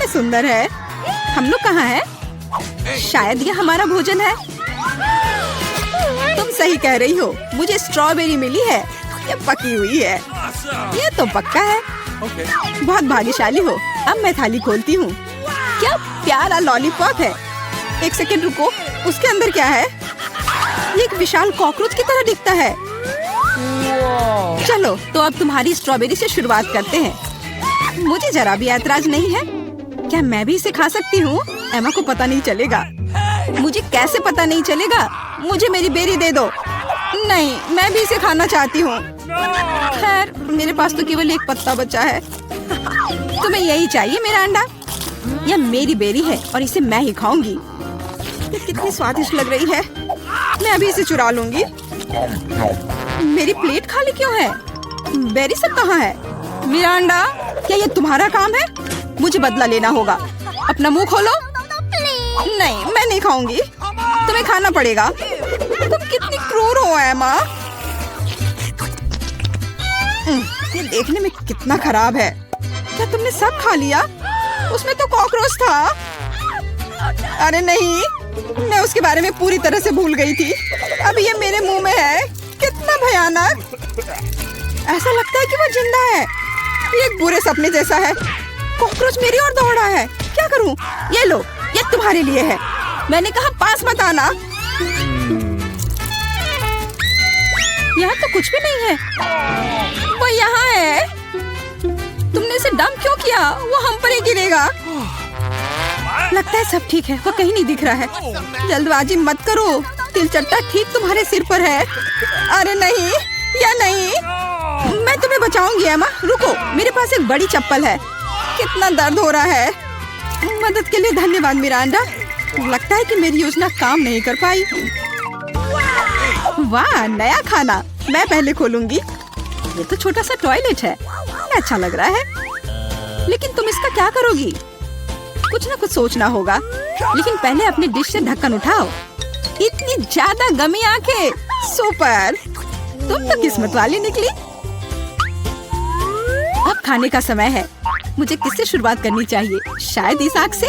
कितने सुंदर है। हम लोग कहाँ हैं? शायद ये हमारा भोजन है। तुम सही कह रही हो, मुझे स्ट्रॉबेरी मिली है। ये पकी हुई है। ये तो पक्का है। बहुत भाग्यशाली हो। अब मैं थाली खोलती हूँ। क्या प्यारा लॉलीपॉप है। एक सेकंड रुको, उसके अंदर क्या है? ये एक विशाल कॉकरोच की तरह दिखता है। चलो तो अब तुम्हारी स्ट्रॉबेरी से शुरुआत करते हैं। मुझे जरा भी ऐतराज नहीं है। क्या मैं भी इसे खा सकती हूँ? एमा को पता नहीं चलेगा। मुझे कैसे पता नहीं चलेगा? मुझे मेरी बेरी दे दो। नहीं, मैं भी इसे खाना चाहती हूँ। खैर, मेरे पास तो केवल एक पत्ता बचा है। तुम्हें यही चाहिए मेरा अंडा? यह मेरी बेरी है और इसे मैं ही खाऊंगी। ये कितनी स्वादिष्ट लग रही है। मैं अभी इसे चुरा लूंगी। मेरी प्लेट खाली क्यों है? बेरी सब कहाँ है? मेरा अंडा, क्या ये तुम्हारा काम है? मुझे बदला लेना होगा। अपना मुंह खोलो। नहीं, मैं नहीं खाऊंगी। तुम्हें खाना पड़ेगा। तुम कितनी क्रूर हो एमा। ये देखने में कितना खराब है। क्या तुमने सब खा लिया? उसमें तो कॉकरोच था। अरे नहीं, मैं उसके बारे में पूरी तरह से भूल गई थी। अब ये मेरे मुंह में है। कितना भयानक। ऐसा लगता है कि वो जिंदा है। ये एक बुरे सपने जैसा है। कॉकरोच मेरी ओर दौड़ा है। क्या करूं? ये लो, ये तुम्हारे लिए है। मैंने कहा पास मत आना। यहाँ तो कुछ भी नहीं है। वो यहाँ है। तुमने इसे डंप क्यों किया? वो हम पर ही गिरेगा। लगता है सब ठीक है। वो कहीं नहीं दिख रहा है। जल्दबाजी मत करो। तिलचट्टा ठीक तुम्हारे सिर पर है। अरे नहीं, या नहीं। मैं तुम्हें बचाऊंगी एमा। रुको, मेरे पास एक बड़ी चप्पल है। कितना दर्द हो रहा है। मदद के लिए धन्यवाद मिरांडा। लगता है कि मेरी योजना काम नहीं कर पाई। वाह, नया खाना। मैं पहले खोलूंगी। ये तो छोटा सा टॉयलेट है। अच्छा लग रहा है। लेकिन तुम इसका क्या करोगी? कुछ ना कुछ सोचना होगा। लेकिन पहले अपनी डिश से ढक्कन उठाओ। इतनी ज्यादा गमी आंखें। सुपर, तुम तो किस्मत वाली निकली। अब खाने का समय है। मुझे किससे शुरुआत करनी चाहिए? शायद इस आग से।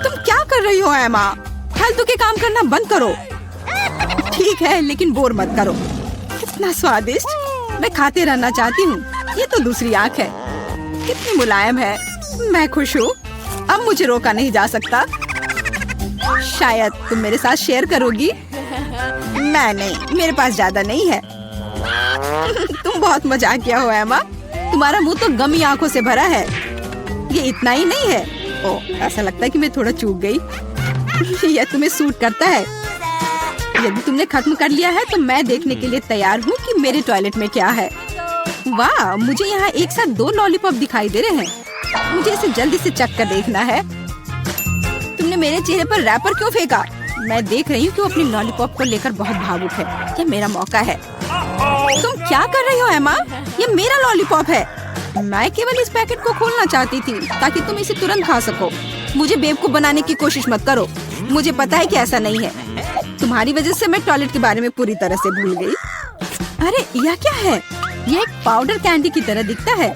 तुम क्या कर रही हो एमा? फालतू के काम करना बंद करो। ठीक है, लेकिन बोर मत करो। कितना स्वादिष्ट। मैं खाते रहना चाहती हूँ। ये तो दूसरी आँख है। कितनी मुलायम है। मैं खुश हूँ। अब मुझे रोका नहीं जा सकता। शायद तुम मेरे साथ शेयर करोगी। मैं नहीं, मेरे पास ज्यादा नहीं है। तुम बहुत मजाकिया हो एमा। तुम्हारा मुंह तो गमी आंखों से भरा है। ये इतना ही नहीं है। ओह, ऐसा लगता है कि मैं थोड़ा चूक गई। यह तुम्हें सूट करता है। यदि तुमने खत्म कर लिया है तो मैं देखने के लिए तैयार हूँ कि मेरे टॉयलेट में क्या है। वाह, मुझे यहाँ एक साथ 2 लॉलीपॉप दिखाई दे रहे हैं। मुझे इसे जल्दी से चख कर देखना है। तुमने मेरे चेहरे पर रैपर क्यों फेंका? मैं देख रही हूँ कि वो अपनी लॉलीपॉप को लेकर बहुत भावुक है। यह मेरा मौका है। तुम क्या कर रही हो एमा? ये मेरा लॉलीपॉप है। मैं केवल इस पैकेट को खोलना चाहती थी ताकि तुम इसे तुरंत खा सको। मुझे बेवकूफ बनाने की कोशिश मत करो। मुझे पता है कि ऐसा नहीं है। तुम्हारी वजह से मैं टॉयलेट के बारे में पूरी तरह से भूल गई। अरे यह क्या है? यह एक पाउडर कैंडी की तरह दिखता है।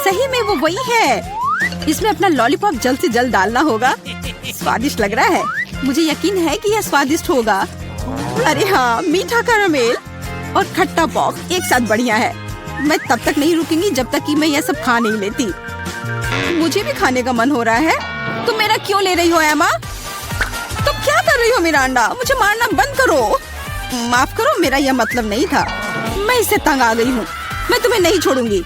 सही में वो वही है। इसमें अपना लॉलीपॉप जल्द से जल्द डालना होगा। स्वादिष्ट लग रहा है। मुझे यकीन है कि यह स्वादिष्ट होगा। अरे हाँ, मीठा कैरामेल और खट्टा पॉप एक साथ बढ़िया है। मैं तब तक नहीं रुकूंगी जब तक कि मैं यह सब खा नहीं लेती। मुझे भी खाने का मन हो रहा है। तुम मेरा क्यों ले रही हो एमा? तुम क्या कर रही हो मिरांडा? मुझे मारना बंद करो। माफ करो, मेरा यह मतलब नहीं था। मैं इससे तंग आ गई हूँ। मैं तुम्हें नहीं छोड़ूंगी।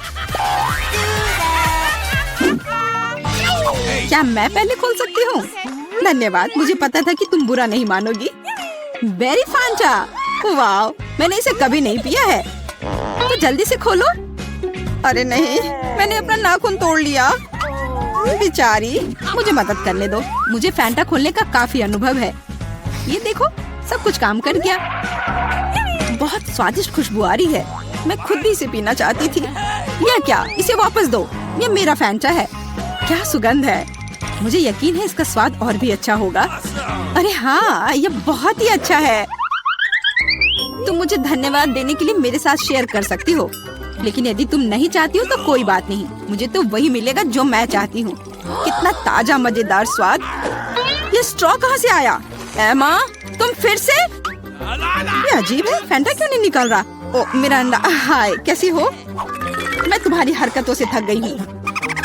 क्या मैं पहले खोल सकती हूँ? धन्यवाद, मुझे पता था कि तुम बुरा नहीं मानोगी। बेरी फांटा, वाह, मैंने इसे कभी नहीं पिया है। तो जल्दी से खोलो। अरे नहीं, मैंने अपना नाखून तोड़ लिया। बेचारी, मुझे मदद करने दो। मुझे फैंटा खोलने का काफी अनुभव है। ये देखो, सब कुछ काम कर गया। बहुत स्वादिष्ट खुशबू आ रही है। मैं खुद भी इसे पीना चाहती थी। यह क्या? इसे वापस दो। ये मेरा फैंटा है। क्या सुगंध है। मुझे यकीन है इसका स्वाद और भी अच्छा होगा। अरे हाँ, यह बहुत ही अच्छा है। तुम मुझे धन्यवाद देने के लिए मेरे साथ शेयर कर सकती हो। लेकिन यदि तुम नहीं चाहती हो तो कोई बात नहीं, मुझे तो वही मिलेगा जो मैं चाहती हूँ। कितना ताजा मजेदार स्वाद। ये स्ट्रॉ कहाँ से आया? एमा, तुम फिर से? ये अजीब है, फैंटा क्यों नहीं निकल रहा? ओ मिरांडा, हाय, कैसी हो? मैं तुम्हारी हरकतों से थक गई हूँ।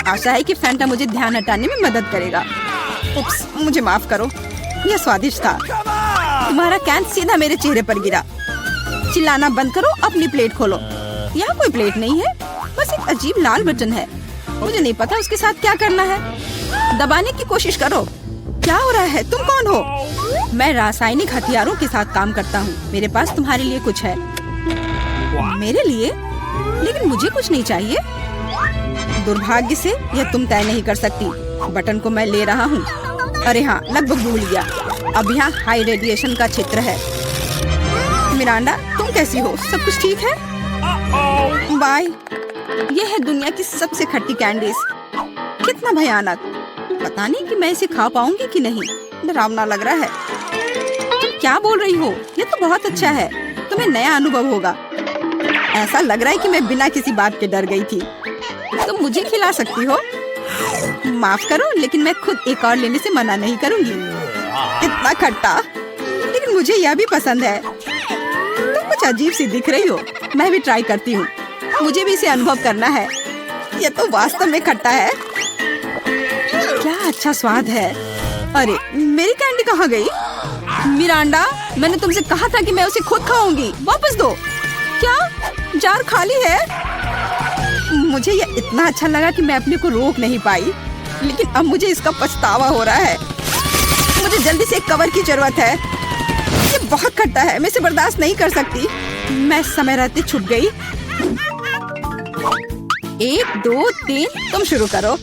आशा है कि फैंटा मुझे ध्यान हटाने में मदद करेगा। उप्स, मुझे माफ करो। यह स्वादिष्ट था। तुम्हारा कैन सीधा मेरे चेहरे पर गिरा। चिल्लाना बंद करो, अपनी प्लेट खोलो। यहाँ कोई प्लेट नहीं है, बस एक अजीब लाल बटन है। मुझे नहीं पता उसके साथ क्या करना है। दबाने की कोशिश करो। क्या हो रहा है? तुम कौन हो? मैं रासायनिक हथियारों के साथ काम करता हूँ। मेरे पास तुम्हारे लिए कुछ है। मेरे लिए? लेकिन मुझे कुछ नहीं चाहिए। दुर्भाग्य से यह तुम तय नहीं कर सकती। बटन को मैं ले रहा हूँ। अरे हाँ, लगभग भूल गया। अब यहाँ हाई रेडिएशन का क्षेत्र है। मिरांडा, तुम कैसी हो? सब कुछ ठीक है? बाय। ये है दुनिया की सबसे खट्टी कैंडीज। कितना भयानक। पता नहीं कि मैं इसे खा पाऊंगी कि नहीं। डरावना लग रहा है। तुम क्या बोल रही हो? ये तो बहुत अच्छा है। तुम्हें नया अनुभव होगा। ऐसा लग रहा है कि मैं बिना किसी बात के डर गई थी। तुम मुझे खिला सकती हो। माफ करो, लेकिन मैं खुद एक और लेने से मना नहीं करूंगी। इतना खट्टा, लेकिन मुझे यह भी पसंद है। तुम कुछ अजीब सी दिख रही हो। मैं भी ट्राई करती हूँ। मुझे भी इसे अनुभव करना है। यह तो वास्तव में खट्टा है। क्या अच्छा स्वाद है। अरे, मेरी कैंडी कहाँ गई? मिरांडा, मैंने तुमसे कहा था कि मैं उसे खुद खाऊंगी। वापस दो। क्या जार खाली है? मुझे यह इतना अच्छा लगा कि मैं अपने को रोक नहीं पाई, लेकिन अब मुझे इसका पछतावा हो रहा है। मुझे जल्दी से एक कवर की जरूरत है। ये बहुत खट्टा है, मैं इसे बर्दाश्त नहीं कर सकती। मैं समय रहते छुप गई। 1 2 3, तुम शुरू करो।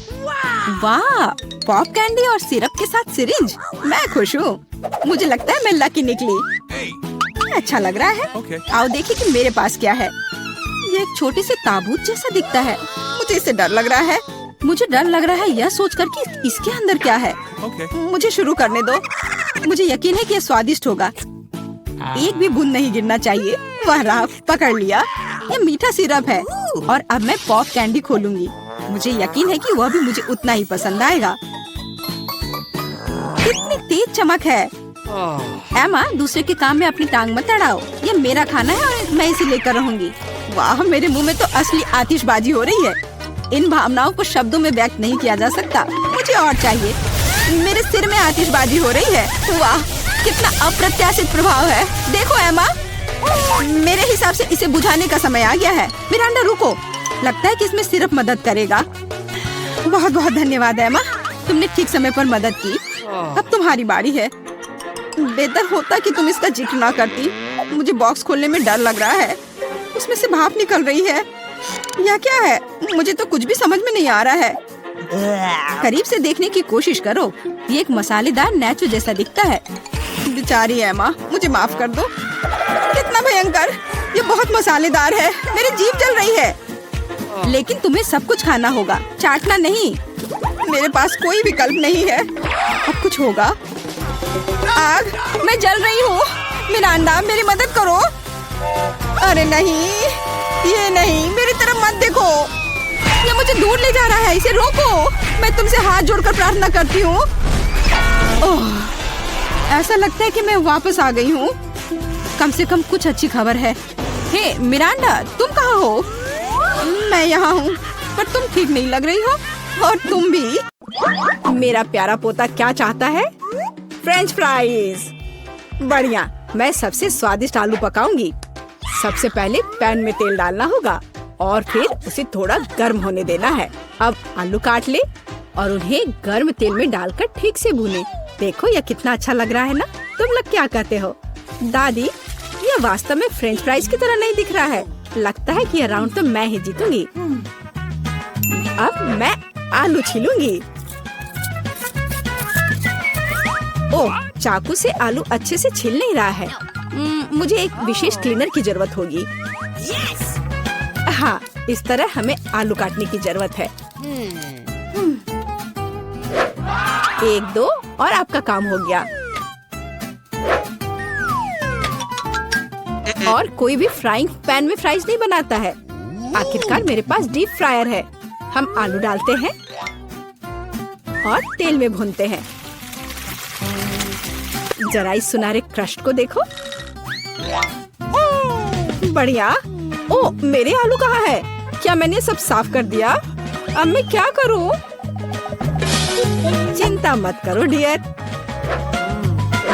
वाह, पॉप कैंडी और सिरप के साथ सिरिंज। मैं खुश हूँ। मुझे लगता है मैं लकी निकली। अच्छा लग रहा है। आओ देखिए कि मेरे पास क्या है। ये एक छोटे से ताबूत जैसा दिखता है। मुझे इससे डर लग रहा है। मुझे डर लग रहा है यह सोचकर कि इसके अंदर क्या है। मुझे शुरू करने दो। मुझे यकीन है कि यह स्वादिष्ट होगा। एक भी बूंद नहीं गिरना चाहिए। वह रहा, पकड़ लिया। यह मीठा सिरप है और अब मैं पॉप कैंडी खोलूंगी। मुझे यकीन है कि वह भी मुझे उतना ही पसंद आएगा। कितनी तेज चमक है। एमा, दूसरे के काम में अपनी टांग मत अड़ाओ। यह मेरा खाना है और मैं इसे लेकर रहूंगी। वाह, मेरे मुंह में तो असली आतिशबाजी हो रही है। इन भावनाओं को शब्दों में व्यक्त नहीं किया जा सकता। मुझे और चाहिए। मेरे सिर में आतिशबाजी हो रही है। वाह, कितना अप्रत्याशित प्रभाव है। देखो एमा, मेरे हिसाब से इसे बुझाने का समय आ गया है। मिरांडा, रुको। लगता है कि इसमें सिर्फ मदद करेगा। बहुत बहुत धन्यवाद एमा, तुमने ठीक समय पर मदद की। अब तुम्हारी बारी है। बेहतर होता कि तुम इसका जिक्र ना करती। मुझे बॉक्स खोलने में डर लग रहा है। उसमें से भाप निकल रही है। यह क्या है? मुझे तो कुछ भी समझ में नहीं आ रहा है। करीब से देखने की कोशिश करो। ये एक मसालेदार नेचो जैसा दिखता है। बेचारी एमा, मुझे माफ कर दो। कितना भयंकर। ये बहुत मसालेदार है। मेरी जीभ जल रही है। लेकिन तुम्हें सब कुछ खाना होगा, चाटना नहीं। मेरे पास कोई विकल्प नहीं है। अब कुछ होगा। आग, मैं जल रही हूँ। मिरांडा, मेरी मदद करो। अरे नहीं, ये नहीं, मेरी तरफ मत देखो। ये मुझे दूर ले जा रहा है। इसे रोको। मैं तुमसे हाथ जोड़कर प्रार्थना करती हूँ। ऐसा लगता है कि मैं वापस आ गई हूँ। कम से कम कुछ अच्छी खबर है। हे मिरांडा, तुम कहाँ हो? मैं यहाँ हूँ, पर तुम ठीक नहीं लग रही हो। और तुम भी। मेरा प्यारा पोता क्या चाहता है? French fries. बढ़िया, मैं सबसे स्वादिष्ट आलू पकाऊंगी। सबसे पहले पैन में तेल डालना होगा और फिर उसे थोड़ा गर्म होने देना है। अब आलू काट ले और उन्हें गर्म तेल में डालकर ठीक से भूने। देखो, यह कितना अच्छा लग रहा है ना? तुम लोग क्या कहते हो? दादी, यह वास्तव में फ्रेंच फ्राइज की तरह नहीं दिख रहा है। लगता है कि यह राउंड तो मैं ही जीतूंगी। अब मैं आलू छीलूंगी। ओह, चाकू से आलू अच्छे से छिल नहीं रहा है। मुझे एक विशेष क्लीनर की जरूरत होगी। हाँ, इस तरह हमें आलू काटने की जरूरत है। 1 2 और आपका काम हो गया। और कोई भी फ्राइंग पैन में फ्राइज नहीं बनाता है। आखिरकार मेरे पास डीप फ्रायर है। हम आलू डालते हैं और तेल में भूनते हैं। जरा इस सुनहरे क्रस्ट को देखो। बढ़िया। ओ, मेरे आलू कहाँ है? क्या मैंने सब साफ कर दिया? अब मैं क्या करूं? चिंता मत करो डियर।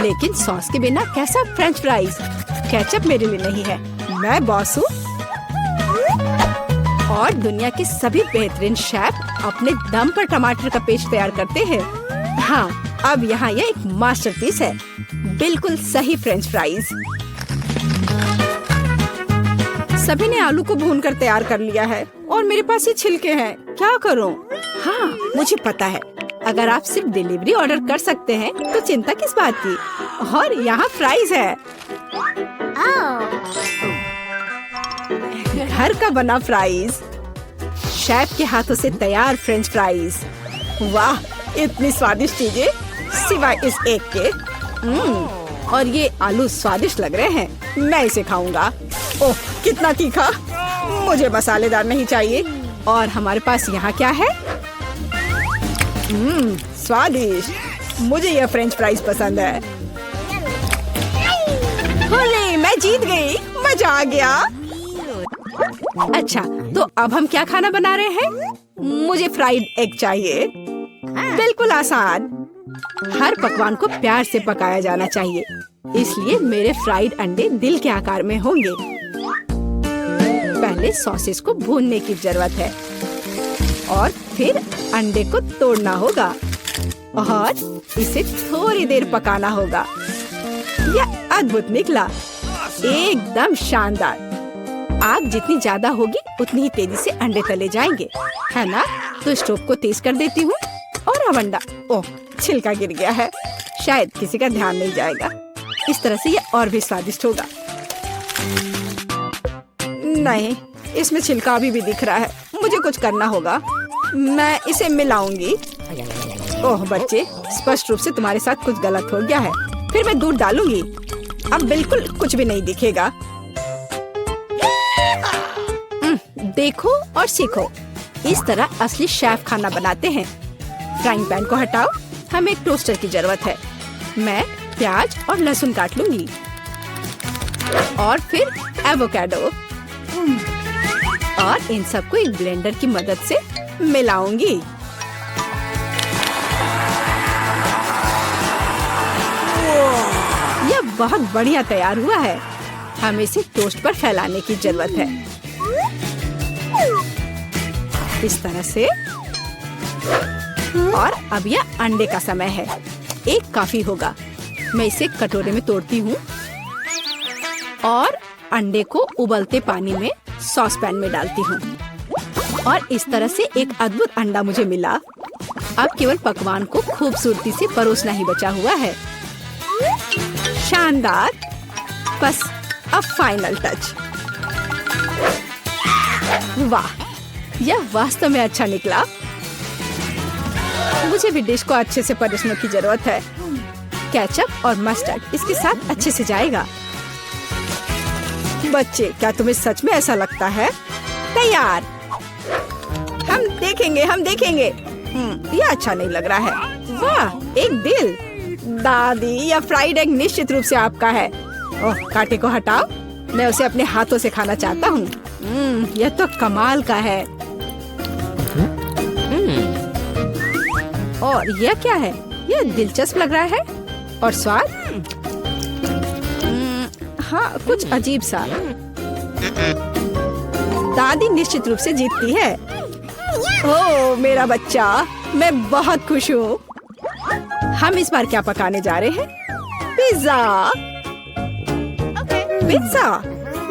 लेकिन सॉस के बिना कैसा फ्रेंच फ्राइज? केचप मेरे लिए नहीं है, मैं बॉस हूँ। और दुनिया के सभी बेहतरीन शेफ अपने दम पर टमाटर का पेस्ट तैयार करते हैं। हाँ, अब यहाँ यह एक मास्टरपीस है। बिल्कुल सही फ्रेंच फ्राइज। सभी ने आलू को भूनकर तैयार कर लिया है और मेरे पास ये छिलके हैं। क्या करूं? हाँ, मुझे पता है। अगर आप सिर्फ डिलीवरी ऑर्डर कर सकते हैं तो चिंता किस बात की। और यहाँ फ्राइज है। घर का बना फ्राइज, शेफ के हाथों से तैयार फ्रेंच फ्राइज। वाह, इतनी स्वादिष्ट चीजें सिवाय इस एक के। और ये आलू स्वादिष्ट लग रहे हैं। मैं इसे खाऊंगा। ओह, कितना तीखा। मुझे मसालेदार नहीं चाहिए। और हमारे पास यहाँ क्या है? स्वादिष्ट। मुझे यह फ्रेंच फ्राइज पसंद है। होले, मैं जीत गई। मजा आ गया। अच्छा, तो अब हम क्या खाना बना रहे हैं? मुझे फ्राइड एग चाहिए। बिल्कुल आसान। हर पकवान को प्यार से पकाया जाना चाहिए, इसलिए मेरे फ्राइड अंडे दिल के आकार में होंगे। पहले सॉसेस को भूनने की जरूरत है और फिर अंडे को तोड़ना होगा और इसे थोड़ी देर पकाना होगा। यह अद्भुत निकला, एकदम शानदार। आग जितनी ज्यादा होगी उतनी ही तेजी से अंडे तले जाएंगे, है ना? तो स्टोव को तेज कर देती हूँ और अब अंडा। ओह, छिलका गिर गया है। शायद किसी का ध्यान नहीं जाएगा। इस तरह से यह और भी स्वादिष्ट होगा। नहीं, इसमें छिलका अभी भी दिख रहा है। मुझे कुछ करना होगा। मैं इसे मिलाऊंगी। ओह बच्चे, स्पष्ट रूप से तुम्हारे साथ कुछ गलत हो गया है। फिर मैं दूध डालूंगी। अब बिल्कुल कुछ भी नहीं दिखेगा। देखो और सीखो। इस तरह असली शेफ खाना बनाते हैं। फ्राइंग पैन को हटाओ। हमें एक टोस्टर की जरूरत है। मैं प्याज और लहसुन काट लूंगी और फिर एवोकाडो और इन सबको एक ब्लेंडर की मदद से मिलाऊंगी। यह बहुत बढ़िया तैयार हुआ है। हमें इसे टोस्ट पर फैलाने की जरूरत है। इस तरह से। और अब यह अंडे का समय है। एक काफी होगा। मैं इसे कटोरे में तोड़ती हूँ और अंडे को उबलते पानी में सॉस पैन में डालती हूँ और इस तरह से एक अद्भुत अंडा मुझे मिला। अब केवल पकवान को खूबसूरती से परोसना ही बचा हुआ है। शानदार। बस अब फाइनल टच। वाह, यह वास्तव में अच्छा निकला। मुझे भी डिश को अच्छे से परोसने की जरूरत है। केचप और मस्टर्ड इसके साथ अच्छे से जाएगा। बच्चे, क्या तुम्हें सच में ऐसा लगता है? तैयार। हम देखेंगे, हम देखेंगे। यह अच्छा नहीं लग रहा है। वाह, एक दिल। दादी, यह फ्राइड एग निश्चित रूप से आपका है। ओह, कांटे को हटाओ। मैं उसे अपने हाथों से खाना चाहता हूँ। यह तो कमाल का है। और यह क्या है? यह दिलचस्प लग रहा है। और स्वाद? हाँ, कुछ अजीब सा। दादी निश्चित रूप से जीतती है। ओह मेरा बच्चा, मैं बहुत खुश हूँ। हम इस बार क्या पकाने जा रहे हैं? पिज्जा। पिज्जा,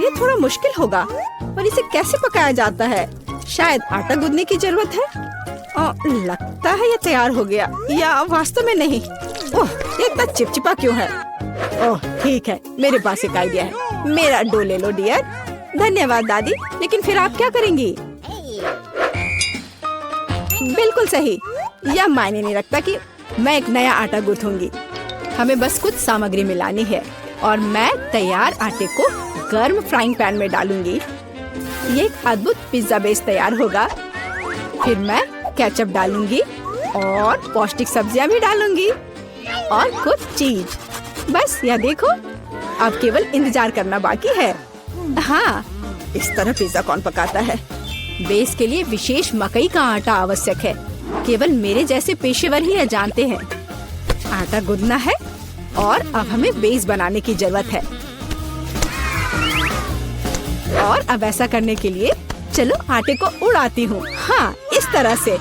ये थोड़ा मुश्किल होगा। पर इसे कैसे पकाया जाता है? शायद आटा गूंदने की जरूरत है। लगता है ये तैयार हो गया, या वास्तव में नहीं। ओह, ये इतना चिपचिपा क्यों है? ओह ठीक है, मेरे पास एक आइडिया है। मेरा डो ले लो डियर। धन्यवाद दादी। लेकिन फिर आप क्या करेंगी? बिल्कुल सही। यह मायने नहीं रखता कि मैं एक नया आटा गूंथूंगी। हमें बस कुछ सामग्री मिलानी है और मैं तैयार आटे को गर्म फ्राइंग पैन में डालूंगी। ये एक अद्भुत पिज्जा बेस तैयार होगा। फिर मैं केचप डालूंगी और पौष्टिक सब्जियां भी डालूंगी और कुछ चीज। बस यह देखो, अब केवल इंतजार करना बाकी है। हाँ, इस तरह पिज्जा कौन पकाता है? बेस के लिए विशेष मकई का आटा आवश्यक है। केवल मेरे जैसे पेशेवर ही यह जानते हैं। आटा गूंदना है और अब हमें बेस बनाने की जरूरत है। और अब ऐसा करने के लिए चलो आटे को उड़ाती हूँ। हाँ, इस तरह से।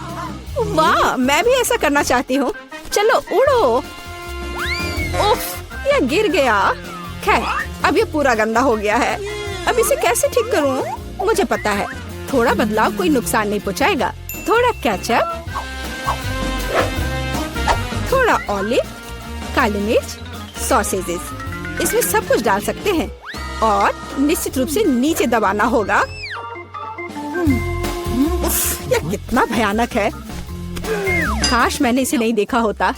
वाह, मैं भी ऐसा करना चाहती हूँ। चलो उड़ो। उफ, यह गिर गया। खैर, अब ये पूरा गंदा हो गया है। अब इसे कैसे ठीक करूँ? मुझे पता है, थोड़ा बदलाव कोई नुकसान नहीं पहुँचाएगा। थोड़ा केचप, थोड़ा ऑलिव, काली मिर्च, सॉसेजेस, इसमें सब कुछ डाल सकते हैं और निश्चित रूप से नीचे दबाना होगा। उफ, यह कितना भयानक है। काश मैंने इसे नहीं देखा होता।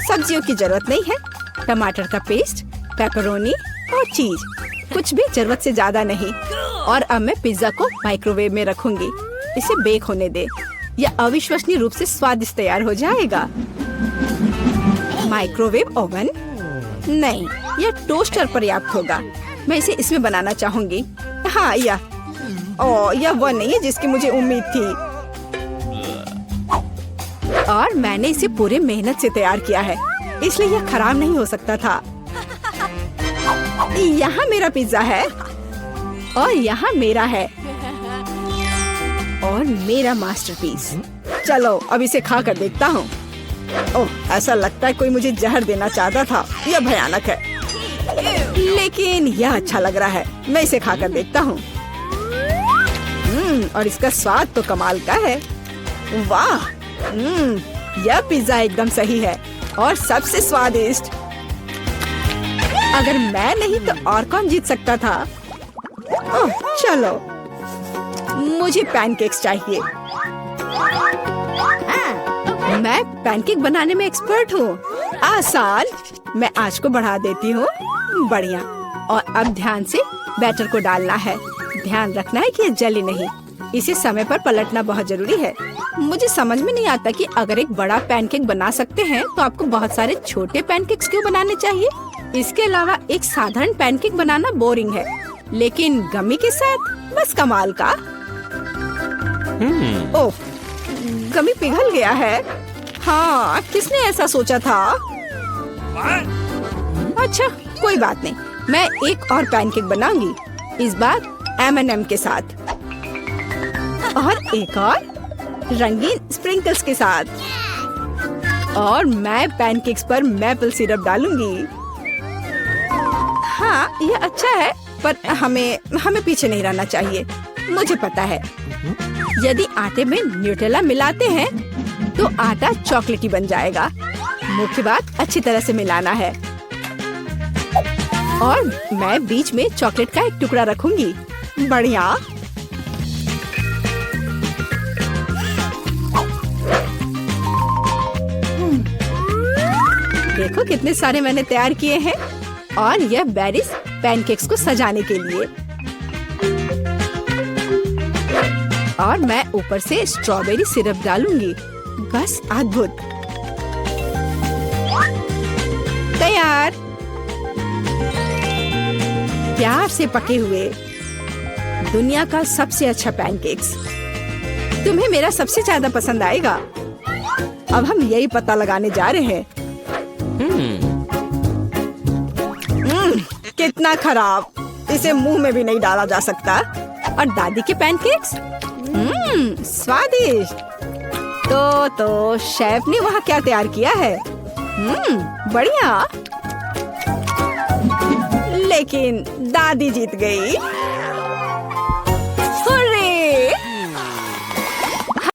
सब्जियों की जरूरत नहीं है। टमाटर का पेस्ट, पेपरोनी और चीज, कुछ भी जरूरत से ज्यादा नहीं। और अब मैं पिज्जा को माइक्रोवेव में रखूंगी। इसे बेक होने दे। यह अविश्वसनीय रूप से स्वादिष्ट तैयार हो जाएगा। माइक्रोवेव ओवन नहीं, यह टोस्टर पर्याप्त होगा। मैं इसे इसमें बनाना चाहूंगी। हाँ, यह वह नहीं है जिसकी मुझे उम्मीद थी। और मैंने इसे पूरे मेहनत से तैयार किया है, इसलिए यह खराब नहीं हो सकता था। यहाँ मेरा पिज्जा है और यहाँ मेरा है और मेरा मास्टरपीस। चलो अब इसे खा कर देखता हूँ। ओह, ऐसा लगता है कोई मुझे जहर देना चाहता था। यह भयानक है, लेकिन यह अच्छा लग रहा है। मैं इसे खा कर देखता हूँ। और इसका स्वाद तो कमाल का है। वाह, यह पिज्जा एकदम सही है और सबसे स्वादिष्ट। अगर मैं नहीं तो और कौन जीत सकता था? ओह, चलो, मुझे पैनकेक्स चाहिए। मैं पैनकेक बनाने में एक्सपर्ट हूँ। आसान। मैं आंच को बढ़ा देती हूँ। बढ़िया। और अब ध्यान से बैटर को डालना है। ध्यान रखना है कि ये जले नहीं। इसे समय पर पलटना बहुत जरूरी है। मुझे समझ में नहीं आता कि अगर एक बड़ा पैनकेक बना सकते हैं तो आपको बहुत सारे छोटे पैनकेक्स क्यों बनाने चाहिए? इसके अलावा एक साधारण पैनकेक बनाना बोरिंग है, लेकिन गमी के साथ बस कमाल का। ओह, गमी पिघल गया है। हाँ, किसने ऐसा सोचा था? अच्छा, कोई बात नहीं। मैं एक और पैनकेक बनाऊंगी, इस बार M&M के साथ और एक और रंगीन स्प्रिंकल्स के साथ। और मैं पैनकेक्स पर मैपल सिरप डालूंगी। हाँ, यह अच्छा है, पर हमें पीछे नहीं रहना चाहिए। मुझे पता है, यदि आटे में न्यूटेला मिलाते हैं तो आटा चॉकलेटी बन जाएगा। मुख्य बात अच्छी तरह से मिलाना है। और मैं बीच में चॉकलेट का एक टुकड़ा रखूंगी। बढ़िया। देखो कितने सारे मैंने तैयार किए हैं। और यह बेरीज पैनकेक्स को सजाने के लिए। और मैं ऊपर से स्ट्रॉबेरी सिरप डालूंगी। बस अद्भुत। तैयार। प्यार से पके हुए दुनिया का सबसे अच्छा पैनकेक्स। तुम्हें मेरा सबसे ज्यादा पसंद आएगा। अब हम यही पता लगाने जा रहे हैं। कितना खराब। इसे मुंह में भी नहीं डाला जा सकता। और दादी के पैनकेक्स स्वादिष्ट। तो शेफ ने वहाँ क्या तैयार किया है? बढ़िया। लेकिन दादी जीत गई।